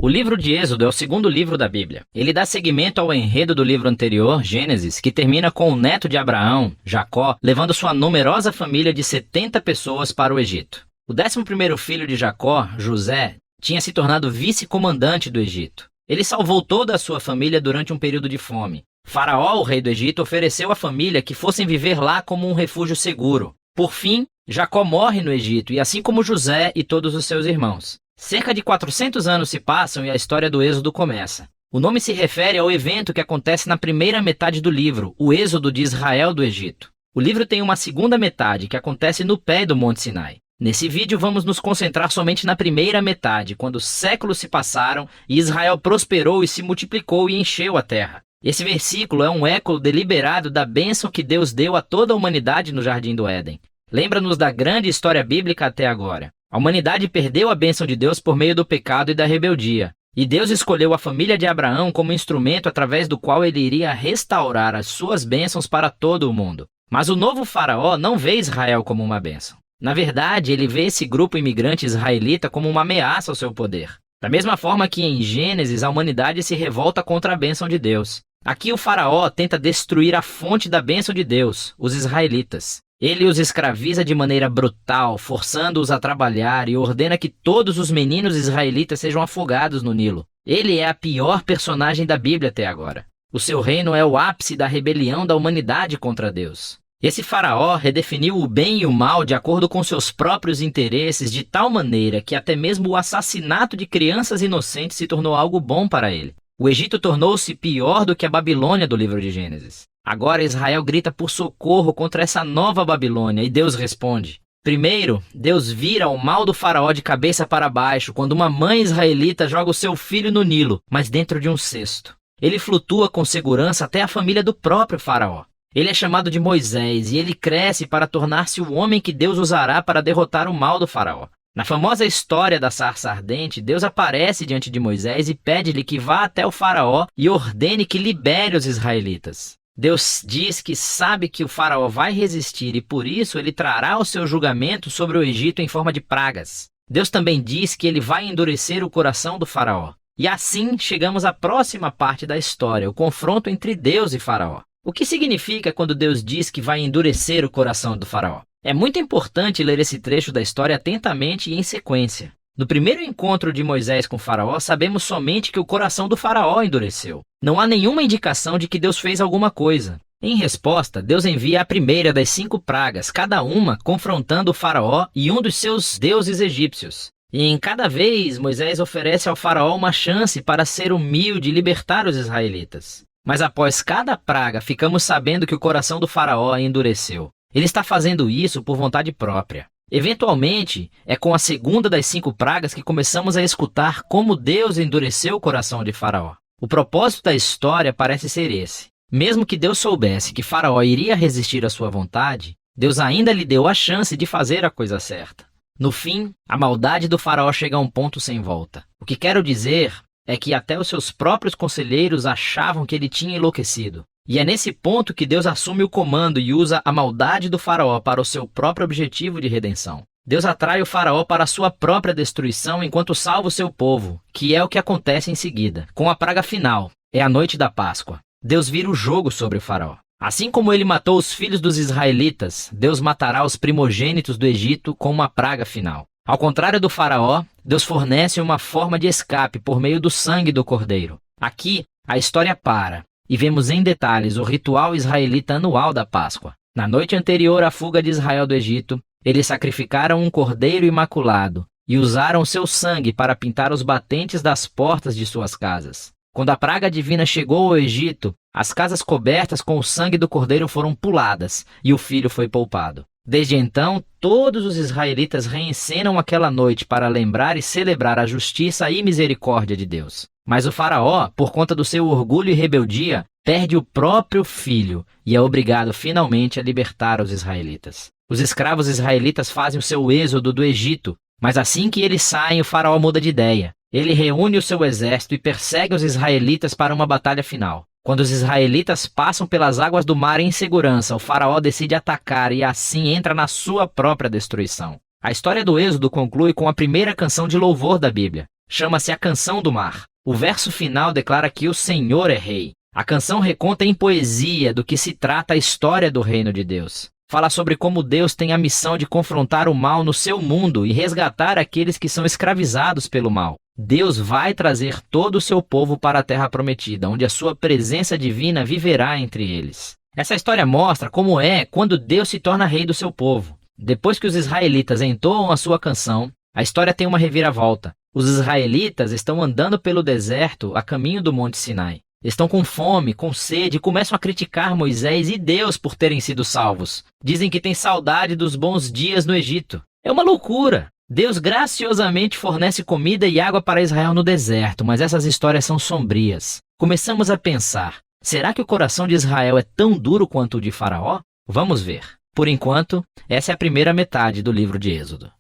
O livro de Êxodo é o segundo livro da Bíblia. Ele dá seguimento ao enredo do livro anterior, Gênesis, que termina com o neto de Abraão, Jacó, levando sua numerosa família de 70 pessoas para o Egito. O 11º filho de Jacó, José, tinha se tornado vice-comandante do Egito. Ele salvou toda a sua família durante um período de fome. Faraó, o rei do Egito, ofereceu à família que fossem viver lá como um refúgio seguro. Por fim, Jacó morre no Egito, e assim como José e todos os seus irmãos. Cerca de 400 anos se passam e a história do Êxodo começa. O nome se refere ao evento que acontece na primeira metade do livro, o Êxodo de Israel do Egito. O livro tem uma segunda metade, que acontece no pé do Monte Sinai. Nesse vídeo vamos nos concentrar somente na primeira metade, quando séculos se passaram e Israel prosperou e se multiplicou e encheu a terra. Esse versículo é um eco deliberado da bênção que Deus deu a toda a humanidade no Jardim do Éden. Lembra-nos da grande história bíblica até agora. A humanidade perdeu a bênção de Deus por meio do pecado e da rebeldia. E Deus escolheu a família de Abraão como instrumento através do qual ele iria restaurar as suas bênçãos para todo o mundo. Mas o novo faraó não vê Israel como uma bênção. Na verdade, ele vê esse grupo imigrante israelita como uma ameaça ao seu poder. Da mesma forma que em Gênesis a humanidade se revolta contra a bênção de Deus. Aqui o faraó tenta destruir a fonte da bênção de Deus, os israelitas. Ele os escraviza de maneira brutal, forçando-os a trabalhar e ordena que todos os meninos israelitas sejam afogados no Nilo. Ele é a pior personagem da Bíblia até agora. O seu reino é o ápice da rebelião da humanidade contra Deus. Esse faraó redefiniu o bem e o mal de acordo com seus próprios interesses de tal maneira que até mesmo o assassinato de crianças inocentes se tornou algo bom para ele. O Egito tornou-se pior do que a Babilônia do livro de Gênesis. Agora Israel grita por socorro contra essa nova Babilônia e Deus responde. Primeiro, Deus vira o mal do faraó de cabeça para baixo quando uma mãe israelita joga o seu filho no Nilo, mas dentro de um cesto. Ele flutua com segurança até a família do próprio faraó. Ele é chamado de Moisés e ele cresce para tornar-se o homem que Deus usará para derrotar o mal do faraó. Na famosa história da sarça ardente, Deus aparece diante de Moisés e pede-lhe que vá até o faraó e ordene que libere os israelitas. Deus diz que sabe que o faraó vai resistir e por isso ele trará o seu julgamento sobre o Egito em forma de pragas. Deus também diz que ele vai endurecer o coração do faraó. E assim chegamos à próxima parte da história, o confronto entre Deus e faraó. O que significa quando Deus diz que vai endurecer o coração do faraó? É muito importante ler esse trecho da história atentamente e em sequência. No primeiro encontro de Moisés com Faraó, sabemos somente que o coração do Faraó endureceu. Não há nenhuma indicação de que Deus fez alguma coisa. Em resposta, Deus envia a primeira das 5 pragas, cada uma confrontando o Faraó e um dos seus deuses egípcios. E em cada vez, Moisés oferece ao Faraó uma chance para ser humilde e libertar os israelitas. Mas após cada praga, ficamos sabendo que o coração do Faraó endureceu. Ele está fazendo isso por vontade própria. Eventualmente, é com a segunda das 5 pragas que começamos a escutar como Deus endureceu o coração de Faraó. O propósito da história parece ser esse. Mesmo que Deus soubesse que Faraó iria resistir à sua vontade, Deus ainda lhe deu a chance de fazer a coisa certa. No fim, a maldade do Faraó chega a um ponto sem volta. O que quero dizer é que até os seus próprios conselheiros achavam que ele tinha enlouquecido. E é nesse ponto que Deus assume o comando e usa a maldade do faraó para o seu próprio objetivo de redenção. Deus atrai o faraó para a sua própria destruição enquanto salva o seu povo, que é o que acontece em seguida. Com a praga final, é a noite da Páscoa. Deus vira o jogo sobre o faraó. Assim como ele matou os filhos dos israelitas, Deus matará os primogênitos do Egito com uma praga final. Ao contrário do faraó, Deus fornece uma forma de escape por meio do sangue do cordeiro. Aqui, a história para. E vemos em detalhes o ritual israelita anual da Páscoa. Na noite anterior à fuga de Israel do Egito, eles sacrificaram um cordeiro imaculado e usaram seu sangue para pintar os batentes das portas de suas casas. Quando a praga divina chegou ao Egito, as casas cobertas com o sangue do cordeiro foram puladas e o filho foi poupado. Desde então, todos os israelitas reencenam aquela noite para lembrar e celebrar a justiça e misericórdia de Deus. Mas o faraó, por conta do seu orgulho e rebeldia, perde o próprio filho e é obrigado finalmente a libertar os israelitas. Os escravos israelitas fazem o seu êxodo do Egito, mas assim que eles saem, o faraó muda de ideia. Ele reúne o seu exército e persegue os israelitas para uma batalha final. Quando os israelitas passam pelas águas do mar em segurança, o faraó decide atacar e assim entra na sua própria destruição. A história do Êxodo conclui com a primeira canção de louvor da Bíblia. chama-se A Canção do Mar. O verso final declara que o Senhor é rei. A canção reconta em poesia do que se trata a história do reino de Deus. Fala sobre como Deus tem a missão de confrontar o mal no seu mundo e resgatar aqueles que são escravizados pelo mal. Deus vai trazer todo o seu povo para a terra prometida, onde a sua presença divina viverá entre eles. Essa história mostra como é quando Deus se torna rei do seu povo. Depois que os israelitas entoam a sua canção, a história tem uma reviravolta. Os israelitas estão andando pelo deserto a caminho do Monte Sinai. Estão com fome, com sede e começam a criticar Moisés e Deus por terem sido salvos. Dizem que têm saudade dos bons dias no Egito. É uma loucura! Deus graciosamente fornece comida e água para Israel no deserto, mas essas histórias são sombrias. Começamos a pensar, será que o coração de Israel é tão duro quanto o de Faraó? Vamos ver. Por enquanto, essa é a primeira metade do livro de Êxodo.